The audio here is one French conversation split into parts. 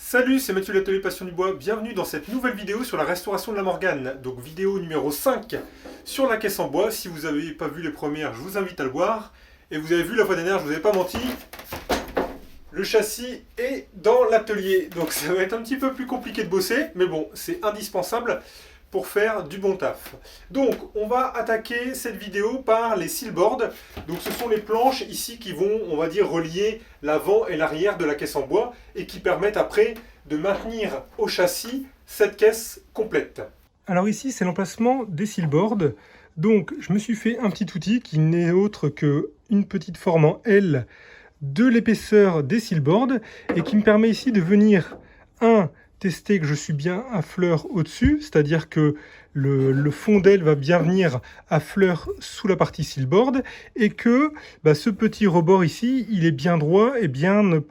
Salut, c'est Mathieu de l'Atelier Passion du Bois, bienvenue dans cette nouvelle vidéo sur la restauration de la Morgane. Donc vidéo numéro 5 sur la caisse en bois. Si vous n'avez pas vu les premières, je vous invite à le voir. Et vous avez vu la fois dernière, je ne vous ai pas menti, le châssis est dans l'atelier. Donc ça va être un petit peu plus compliqué de bosser, mais bon, c'est indispensable pour faire du bon taf. Donc on va attaquer cette vidéo par les sealboards. Donc ce sont les planches ici qui vont, on va dire, relier l'avant et l'arrière de la caisse en bois et qui permettent après de maintenir au châssis cette caisse complète. Alors ici c'est l'emplacement des sealboards. Donc je me suis fait un petit outil qui n'est autre qu'une petite forme en L de l'épaisseur des sealboards et qui me permet ici de venir tester que je suis bien à fleur au-dessus, c'est-à-dire que le fond d'aile va bien venir à fleur sous la partie sealboard et que ce petit rebord ici, il est bien droit et bien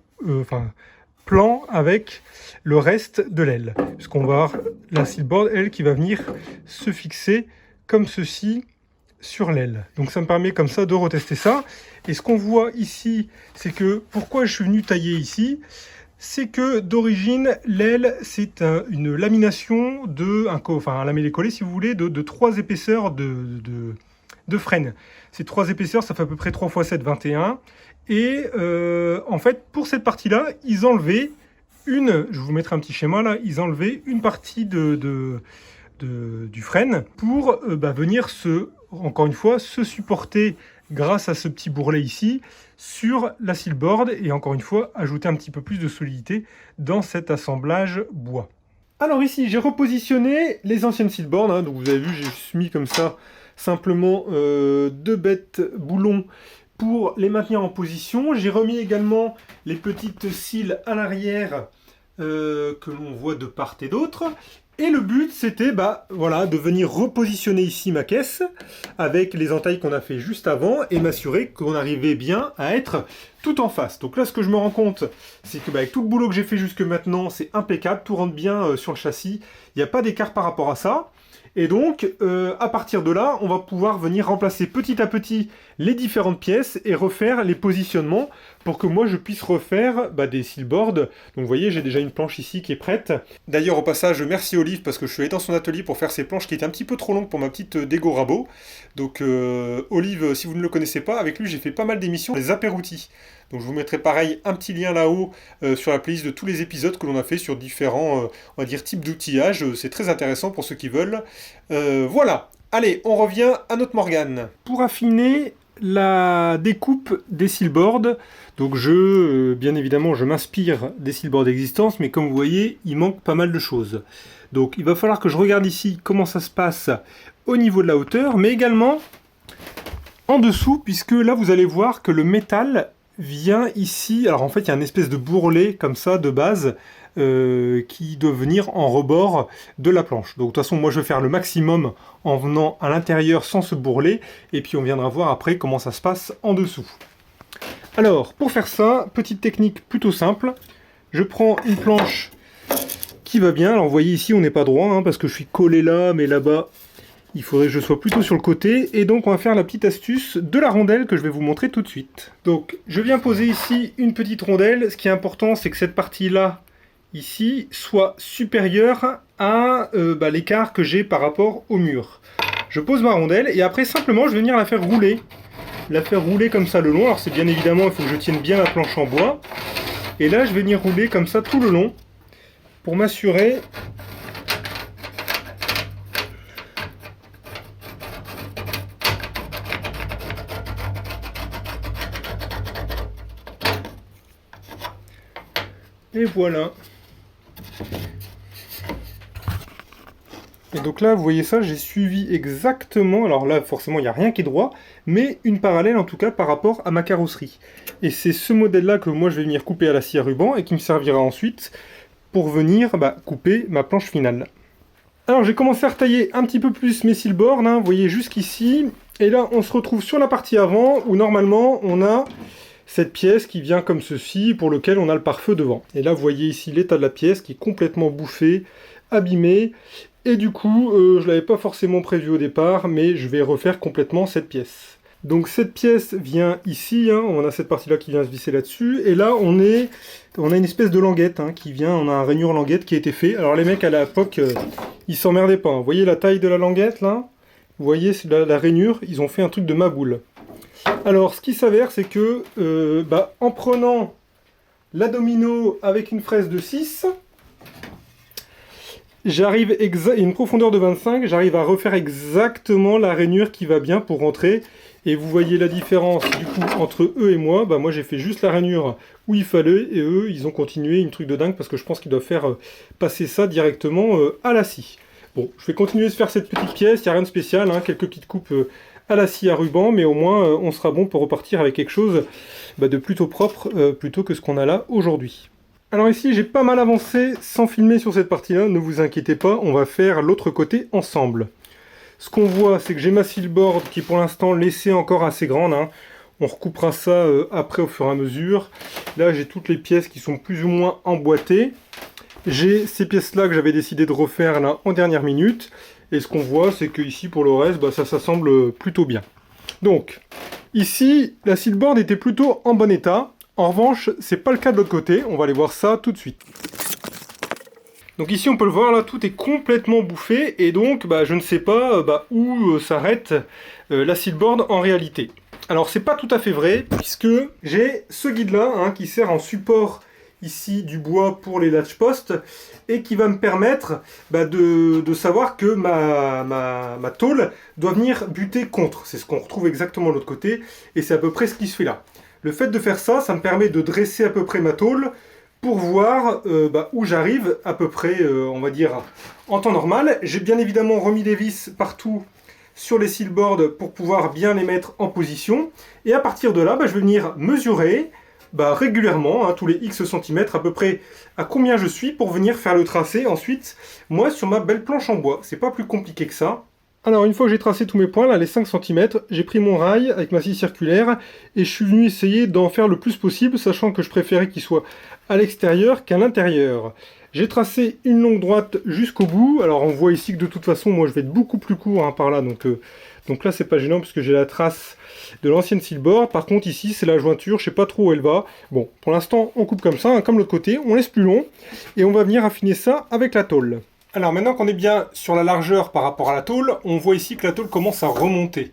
plan avec le reste de l'aile. Puisqu'on va avoir la sealboard, elle, qui va venir se fixer comme ceci sur l'aile. Donc ça me permet comme ça de retester ça. Et ce qu'on voit ici, c'est que pourquoi je suis venu tailler ici, c'est que d'origine, l'aile, c'est une lamination un lamellé-collé, si vous voulez, de 3 épaisseurs de frêne. Ces 3 épaisseurs, ça fait à peu près 3 x 7, 21. Et en fait, pour cette partie-là, ils enlevaient je vous mettrai un petit schéma là, ils enlevaient une partie du frêne pour venir encore une fois, se supporter grâce à ce petit bourrelet ici sur la sealboard et encore une fois ajouter un petit peu plus de solidité dans cet assemblage bois. Alors ici j'ai repositionné les anciennes sealboards, donc vous avez vu j'ai mis comme ça simplement 2 bêtes boulons pour les maintenir en position. J'ai remis également les petites seals à l'arrière que l'on voit de part et d'autre. Et le but, c'était de venir repositionner ici ma caisse avec les entailles qu'on a fait juste avant et m'assurer qu'on arrivait bien à être tout en face. Donc là, ce que je me rends compte, c'est que avec tout le boulot que j'ai fait jusque maintenant, c'est impeccable, tout rentre bien sur le châssis. Il n'y a pas d'écart par rapport à ça. Et donc, à partir de là, on va pouvoir venir remplacer petit à petit les différentes pièces et refaire les positionnements pour que moi je puisse refaire des sealboards. Donc vous voyez, j'ai déjà une planche ici qui est prête. D'ailleurs, au passage, merci Olive parce que je suis allé dans son atelier pour faire ces planches qui étaient un petit peu trop longues pour ma petite Dego Rabot. Donc Olive, si vous ne le connaissez pas, avec lui j'ai fait pas mal d'émissions, les apéroutis. Donc je vous mettrai pareil un petit lien là-haut sur la playlist de tous les épisodes que l'on a fait sur différents on va dire types d'outillage. C'est très intéressant pour ceux qui veulent. Voilà, allez, on revient à notre Morgane. Pour affiner la découpe des sealboards, donc bien évidemment je m'inspire des sealboards existants, mais comme vous voyez, il manque pas mal de choses. Donc il va falloir que je regarde ici comment ça se passe au niveau de la hauteur, mais également en dessous, puisque là vous allez voir que le métal vient ici, alors en fait il y a une espèce de bourrelet comme ça de base qui doit venir en rebord de la planche. Donc de toute façon moi je vais faire le maximum en venant à l'intérieur sans ce bourrelet et puis on viendra voir après comment ça se passe en dessous. Alors pour faire ça, petite technique plutôt simple, je prends une planche qui va bien. Alors vous voyez ici on n'est pas droit parce que je suis collé là, mais là-bas il faudrait que je sois plutôt sur le côté, et donc on va faire la petite astuce de la rondelle que je vais vous montrer tout de suite. Donc je viens poser ici une petite rondelle. Ce qui est important, c'est que cette partie-là, ici, soit supérieure à l'écart que j'ai par rapport au mur. Je pose ma rondelle, et après simplement je vais venir la faire rouler. La faire rouler comme ça le long. Alors c'est bien évidemment, il faut que je tienne bien la planche en bois. Et là je vais venir rouler comme ça tout le long, pour m'assurer et voilà. Et donc là, vous voyez ça, j'ai suivi exactement, alors là, forcément, il n'y a rien qui est droit, mais une parallèle, en tout cas, par rapport à ma carrosserie. Et c'est ce modèle-là que moi, je vais venir couper à la scie à ruban, et qui me servira ensuite pour venir couper ma planche finale. Alors, j'ai commencé à retailler un petit peu plus mes sealboards, vous voyez, jusqu'ici. Et là, on se retrouve sur la partie avant, où normalement, on a cette pièce qui vient comme ceci, pour lequel on a le pare-feu devant. Et là, vous voyez ici l'état de la pièce qui est complètement bouffé, abîmé. Et du coup, je ne l'avais pas forcément prévu au départ, mais je vais refaire complètement cette pièce. Donc cette pièce vient ici, hein, on a cette partie-là qui vient se visser là-dessus, et là on a une espèce de languette hein, qui vient, on a un rainure languette qui a été fait. Alors les mecs à l'époque, ils s'emmerdaient pas. Hein. Vous voyez la taille de la languette là? Vous voyez c'est la rainure, ils ont fait un truc de maboule. Alors ce qui s'avère c'est que en prenant la domino avec une fraise de 6, j'arrive une profondeur de 25, j'arrive à refaire exactement la rainure qui va bien pour rentrer. Et vous voyez la différence du coup entre eux et moi. Moi j'ai fait juste la rainure où il fallait et eux ils ont continué une truc de dingue parce que je pense qu'ils doivent faire passer ça directement à la scie. Bon, je vais continuer de faire cette petite pièce, il n'y a rien de spécial, hein, quelques petites coupes à la scie à ruban, mais au moins on sera bon pour repartir avec quelque chose de plutôt propre plutôt que ce qu'on a là aujourd'hui. Alors ici j'ai pas mal avancé sans filmer sur cette partie-là, ne vous inquiétez pas, on va faire l'autre côté ensemble. Ce qu'on voit, c'est que j'ai ma silboard qui est pour l'instant laissée encore assez grande. Hein. On recoupera ça après au fur et à mesure. Là, j'ai toutes les pièces qui sont plus ou moins emboîtées. J'ai ces pièces-là que j'avais décidé de refaire là en dernière minute. Et ce qu'on voit, c'est que ici, pour le reste, ça s'assemble plutôt bien. Donc, ici, la silboard était plutôt en bon état. En revanche, c'est pas le cas de l'autre côté. On va aller voir ça tout de suite. Donc ici on peut le voir là, tout est complètement bouffé et donc je ne sais pas où s'arrête la silboard en réalité. Alors c'est pas tout à fait vrai puisque j'ai ce guide là hein, qui sert en support ici du bois pour les latch posts et qui va me permettre de savoir que ma tôle doit venir buter contre. C'est ce qu'on retrouve exactement de l'autre côté et c'est à peu près ce qui se fait là. Le fait de faire ça, ça me permet de dresser à peu près ma tôle pour voir où j'arrive à peu près, on va dire, en temps normal. J'ai bien évidemment remis des vis partout sur les silboards pour pouvoir bien les mettre en position. Et à partir de là, je vais venir mesurer régulièrement, hein, tous les X centimètres, à peu près à combien je suis pour venir faire le tracé ensuite, moi, sur ma belle planche en bois. C'est pas plus compliqué que ça. Alors une fois que j'ai tracé tous mes points, là les 5 cm, j'ai pris mon rail avec ma scie circulaire et je suis venu essayer d'en faire le plus possible, sachant que je préférais qu'il soit à l'extérieur qu'à l'intérieur. J'ai tracé une longue droite jusqu'au bout, alors on voit ici que de toute façon moi je vais être beaucoup plus court hein, par là, donc là c'est pas gênant puisque j'ai la trace de l'ancienne silboard. Par contre ici c'est la jointure, je sais pas trop où elle va. Bon, pour l'instant on coupe comme ça, hein, comme l'autre côté, on laisse plus long et on va venir affiner ça avec la tôle. Alors maintenant qu'on est bien sur la largeur par rapport à la tôle, on voit ici que la tôle commence à remonter.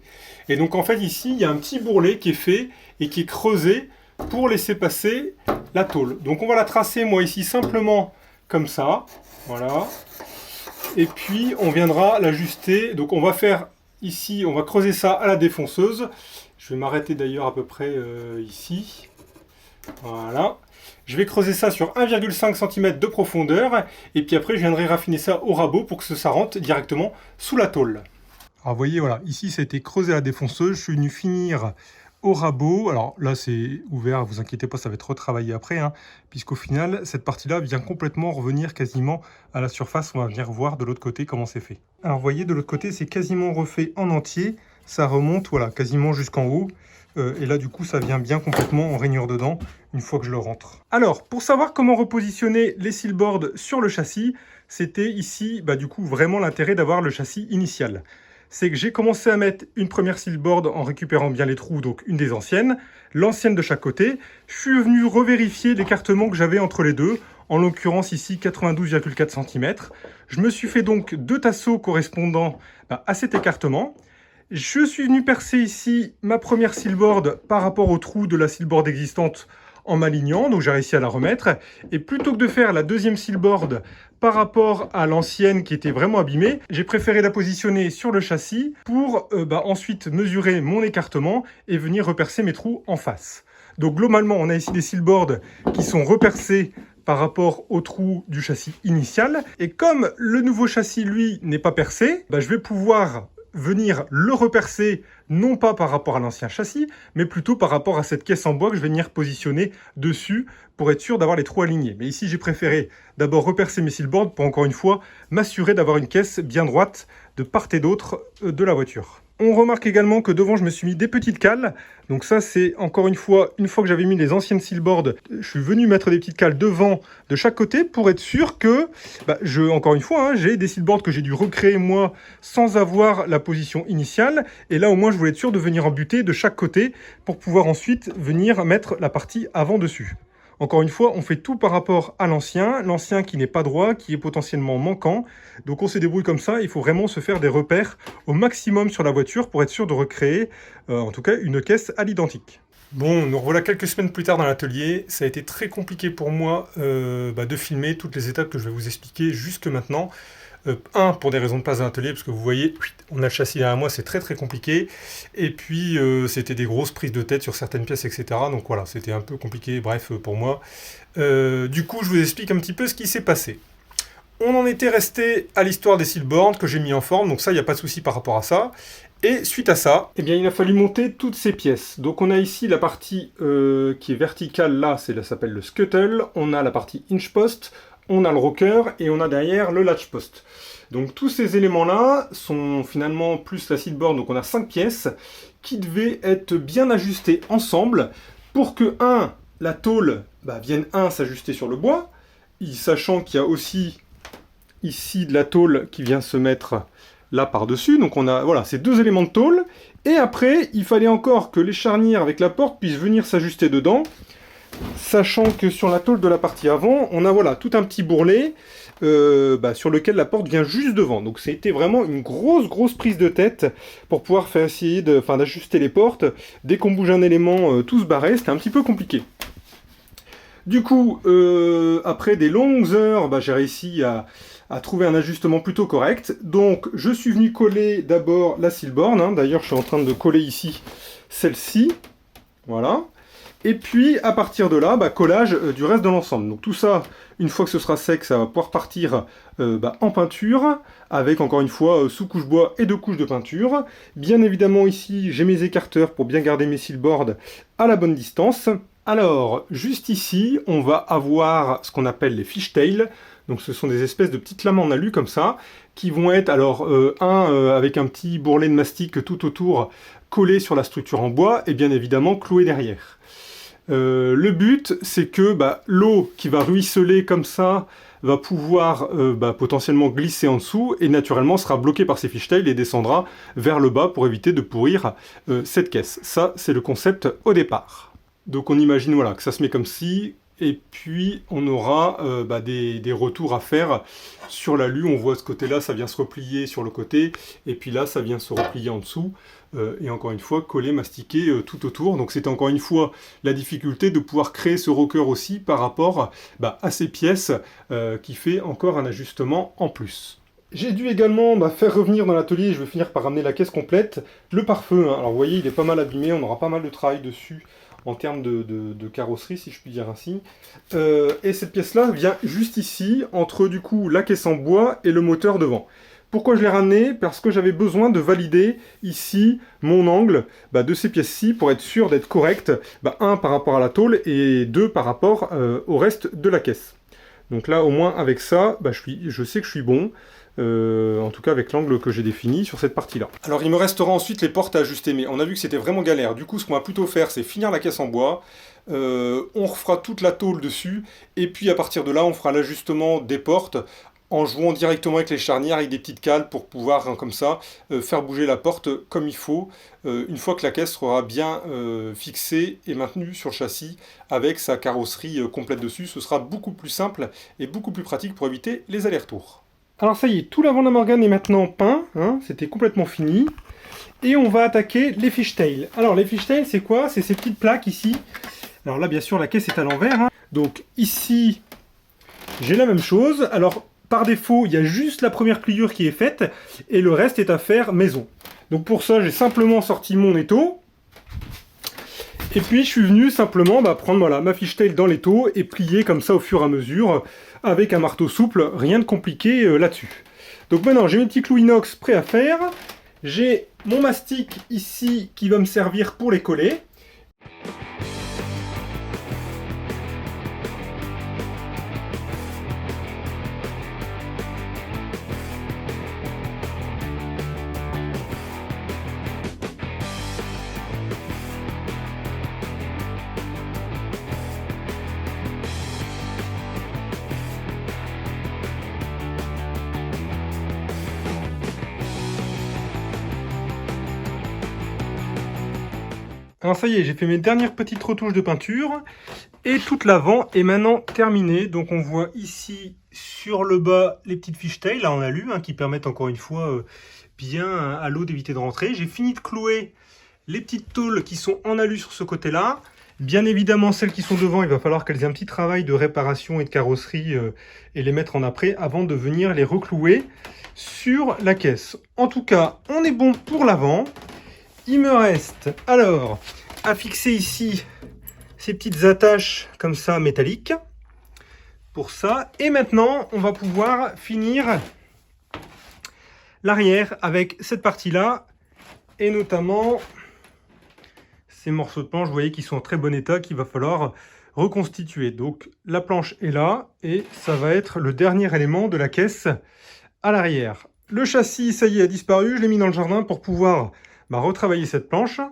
Et donc en fait ici, il y a un petit bourrelet qui est fait et qui est creusé pour laisser passer la tôle. Donc on va la tracer moi ici simplement comme ça, voilà. Et puis on viendra l'ajuster. Donc on va faire ici, on va creuser ça à la défonceuse. Je vais m'arrêter d'ailleurs à peu près ici. Voilà. Je vais creuser ça sur 1,5 cm de profondeur et puis après je viendrai raffiner ça au rabot pour que ça rentre directement sous la tôle. Alors vous voyez, voilà, ici ça a été creusé à la défonceuse, je suis venu finir au rabot. Alors là c'est ouvert, vous inquiétez pas, ça va être retravaillé après, hein, puisqu'au final cette partie-là vient complètement revenir quasiment à la surface. On va venir voir de l'autre côté comment c'est fait. Alors vous voyez, de l'autre côté c'est quasiment refait en entier, ça remonte voilà, quasiment jusqu'en haut. Et là du coup ça vient bien complètement en rainure dedans une fois que je le rentre. Alors pour savoir comment repositionner les silboards sur le châssis, c'était ici du coup vraiment l'intérêt d'avoir le châssis initial. C'est que j'ai commencé à mettre une première silboard en récupérant bien les trous, donc une des anciennes, l'ancienne de chaque côté. Je suis venu revérifier l'écartement que j'avais entre les deux, en l'occurrence ici 92,4 cm. Je me suis fait donc 2 tasseaux correspondant à cet écartement. Je suis venu percer ici ma première silboard par rapport au trou de la silboard existante en m'alignant, donc j'ai réussi à la remettre. Et plutôt que de faire la deuxième silboard par rapport à l'ancienne qui était vraiment abîmée, j'ai préféré la positionner sur le châssis pour ensuite mesurer mon écartement et venir repercer mes trous en face. Donc globalement, on a ici des silboards qui sont repercés par rapport au trou du châssis initial. Et comme le nouveau châssis, lui, n'est pas percé, je vais pouvoir venir le repercer, non pas par rapport à l'ancien châssis, mais plutôt par rapport à cette caisse en bois que je vais venir positionner dessus pour être sûr d'avoir les trous alignés. Mais ici, j'ai préféré d'abord repercer mes silboards pour encore une fois m'assurer d'avoir une caisse bien droite de part et d'autre de la voiture. On remarque également que devant, je me suis mis des petites cales. Donc ça, c'est encore une fois que j'avais mis les anciennes sealboards, je suis venu mettre des petites cales devant de chaque côté pour être sûr que, encore une fois, hein, j'ai des sealboards que j'ai dû recréer moi sans avoir la position initiale. Et là, au moins, je voulais être sûr de venir embuter de chaque côté pour pouvoir ensuite venir mettre la partie avant dessus. Encore une fois, on fait tout par rapport à l'ancien qui n'est pas droit, qui est potentiellement manquant. Donc on se débrouille comme ça, il faut vraiment se faire des repères au maximum sur la voiture pour être sûr de recréer, en tout cas, une caisse à l'identique. Bon, nous revoilà quelques semaines plus tard dans l'atelier. Ça a été très compliqué pour moi de filmer toutes les étapes que je vais vous expliquer jusque maintenant. Pour des raisons de place dans l'atelier, parce que vous voyez, on a le châssis derrière moi, c'est très très compliqué. Et puis, c'était des grosses prises de tête sur certaines pièces, etc. Donc voilà, c'était un peu compliqué, bref, pour moi. Du coup, je vous explique un petit peu ce qui s'est passé. On en était resté à l'histoire des sealboards que j'ai mis en forme, donc ça, il n'y a pas de souci par rapport à ça. Et suite à ça, eh bien, il a fallu monter toutes ces pièces. Donc on a ici la partie qui est verticale, là, ça s'appelle le scuttle. On a la partie hinge post, on a le rocker et on a derrière le latch post. Donc tous ces éléments-là sont finalement plus la seatboard, donc on a 5 pièces qui devaient être bien ajustées ensemble pour que, la tôle vienne s'ajuster sur le bois, sachant qu'il y a aussi ici de la tôle qui vient se mettre là par-dessus. Donc on a voilà, ces deux éléments de tôle. Et après, il fallait encore que les charnières avec la porte puissent venir s'ajuster dedans. Sachant que sur la tôle de la partie avant, on a voilà, tout un petit bourrelet sur lequel la porte vient juste devant. Donc c'était vraiment une grosse prise de tête pour pouvoir essayer d'ajuster les portes. Dès qu'on bouge un élément, tout se barrait, c'était un petit peu compliqué. Du coup, après des longues heures, j'ai réussi à trouver un ajustement plutôt correct. Donc je suis venu coller d'abord la sealboard, d'ailleurs je suis en train de coller ici celle-ci, voilà. Et puis à partir de là, collage du reste de l'ensemble. Donc tout ça, une fois que ce sera sec, ça va pouvoir partir en peinture, avec encore une fois sous-couche bois et 2 couches de peinture. Bien évidemment ici, j'ai mes écarteurs pour bien garder mes sealboards à la bonne distance. Alors, juste ici, on va avoir ce qu'on appelle les fishtails. Donc ce sont des espèces de petites lames en alu comme ça, qui vont être alors avec un petit bourrelet de mastic tout autour, collé sur la structure en bois, et bien évidemment cloué derrière. Le but, c'est que l'eau qui va ruisseler comme ça va pouvoir potentiellement glisser en dessous et naturellement sera bloquée par ces fishtails et descendra vers le bas pour éviter de pourrir cette caisse. Ça, c'est le concept au départ. Donc on imagine voilà, que ça se met comme ci, et puis on aura des retours à faire sur l'alu. On voit ce côté-là, ça vient se replier sur le côté, et puis là, ça vient se replier en dessous. Et encore une fois, coller, mastiquer tout autour. Donc c'est encore une fois la difficulté de pouvoir créer ce rocker aussi par rapport à ces pièces qui fait encore un ajustement en plus. J'ai dû également faire revenir dans l'atelier, je vais finir par ramener la caisse complète, le pare-feu. Alors vous voyez, il est pas mal abîmé, on aura pas mal de travail dessus en termes de carrosserie, si je puis dire ainsi. Et cette pièce-là vient juste ici, entre du coup la caisse en bois et le moteur devant. Pourquoi je l'ai ramené? Parce que j'avais besoin de valider ici mon angle de ces pièces-ci pour être sûr d'être correct, un par rapport à la tôle et 2 par rapport au reste de la caisse. Donc là au moins avec ça, je sais que je suis bon, en tout cas avec l'angle que j'ai défini sur cette partie-là. Alors il me restera ensuite les portes à ajuster, mais on a vu que c'était vraiment galère. Du coup ce qu'on va plutôt faire, c'est finir la caisse en bois, on refera toute la tôle dessus, et puis à partir de là on fera l'ajustement des portes, en jouant directement avec les charnières, avec des petites cales pour pouvoir, comme ça, faire bouger la porte comme il faut, une fois que la caisse sera bien fixée et maintenue sur le châssis, avec sa carrosserie complète dessus. Ce sera beaucoup plus simple et beaucoup plus pratique pour éviter les allers-retours. Alors ça y est, tout l'avant de la Morgane est maintenant peint, c'était complètement fini. Et on va attaquer les fishtails. Alors les fishtails, c'est quoi? C'est ces petites plaques ici. Alors là, bien sûr, la caisse est à l'envers. Donc ici, j'ai la même chose. Alors, par défaut, il y a juste la première pliure qui est faite et le reste est à faire maison. Donc pour ça, j'ai simplement sorti mon étau. Et puis je suis venu simplement prendre ma fishtail dans l'étau et plier comme ça au fur et à mesure avec un marteau souple, rien de compliqué là-dessus. Donc maintenant, j'ai mes petits clous inox prêts à faire. J'ai mon mastic ici qui va me servir pour les coller. Alors ça y est, j'ai fait mes dernières petites retouches de peinture et toute l'avant est maintenant terminée. Donc on voit ici sur le bas les petites fishtails là en alu qui permettent encore une fois bien à l'eau d'éviter de rentrer. J'ai fini de clouer les petites tôles qui sont en alu sur ce côté-là. Bien évidemment, celles qui sont devant, il va falloir qu'elles aient un petit travail de réparation et de carrosserie et les mettre en après avant de venir les reclouer sur la caisse. En tout cas, on est bon pour l'avant. Il me reste alors à fixer ici ces petites attaches comme ça métalliques pour ça. Et maintenant, on va pouvoir finir l'arrière avec cette partie-là et notamment ces morceaux de planche, vous voyez, qui sont en très bon état, qu'il va falloir reconstituer. Donc la planche est là et ça va être le dernier élément de la caisse à l'arrière. Le châssis, ça y est, a disparu. Je l'ai mis dans le jardin pour pouvoir retravailler cette planche.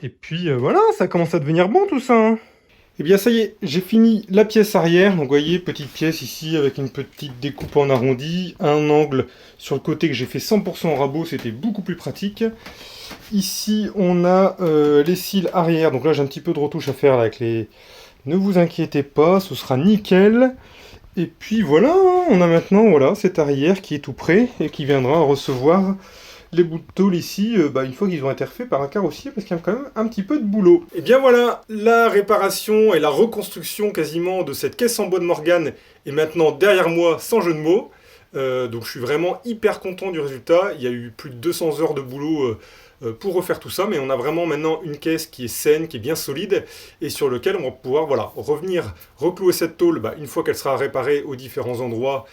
Et puis voilà, ça commence à devenir bon tout ça. Et bien ça y est, j'ai fini la pièce arrière. Donc vous voyez, petite pièce ici avec une petite découpe en arrondi, un angle sur le côté que j'ai fait 100% en rabot, c'était beaucoup plus pratique. Ici on a les cils arrière, donc là j'ai un petit peu de retouche à faire là, avec les... Ne vous inquiétez pas, ce sera nickel. Et puis voilà, on a maintenant voilà, cet arrière qui est tout prêt et qui viendra recevoir les bouts de tôle ici, une fois qu'ils ont été refaits par un carrossier, parce qu'il y a quand même un petit peu de boulot. Et bien voilà, la réparation et la reconstruction quasiment de cette caisse en bois de Morgane est maintenant derrière moi, sans jeu de mots. Donc je suis vraiment hyper content du résultat. Il y a eu plus de 200 heures de boulot pour refaire tout ça, mais on a vraiment maintenant une caisse qui est saine, qui est bien solide, et sur lequel on va pouvoir revenir reclouer cette tôle une fois qu'elle sera réparée aux différents endroits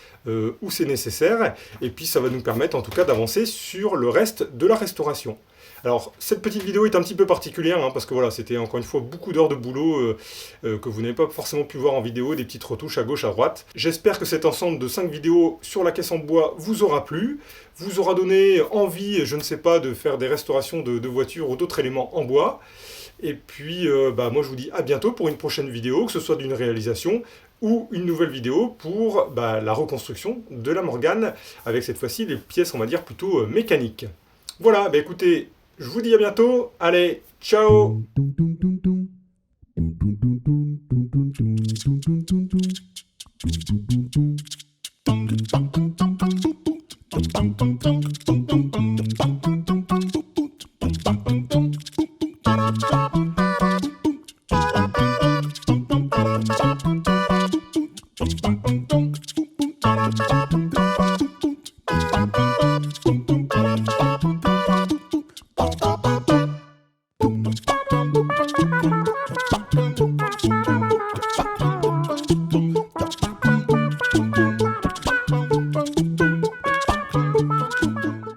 où c'est nécessaire, et puis ça va nous permettre en tout cas d'avancer sur le reste de la restauration. Alors, cette petite vidéo est un petit peu particulière, parce que voilà, c'était encore une fois beaucoup d'heures de boulot que vous n'avez pas forcément pu voir en vidéo, des petites retouches à gauche, à droite. J'espère que cet ensemble de 5 vidéos sur la caisse en bois vous aura plu, vous aura donné envie, je ne sais pas, de faire des restaurations de voitures ou d'autres éléments en bois. Et puis, moi je vous dis à bientôt pour une prochaine vidéo, que ce soit d'une réalisation ou une nouvelle vidéo pour la reconstruction de la Morgane, avec cette fois-ci les pièces, on va dire, plutôt mécaniques. Voilà, écoutez, je vous dis à bientôt. Allez, ciao!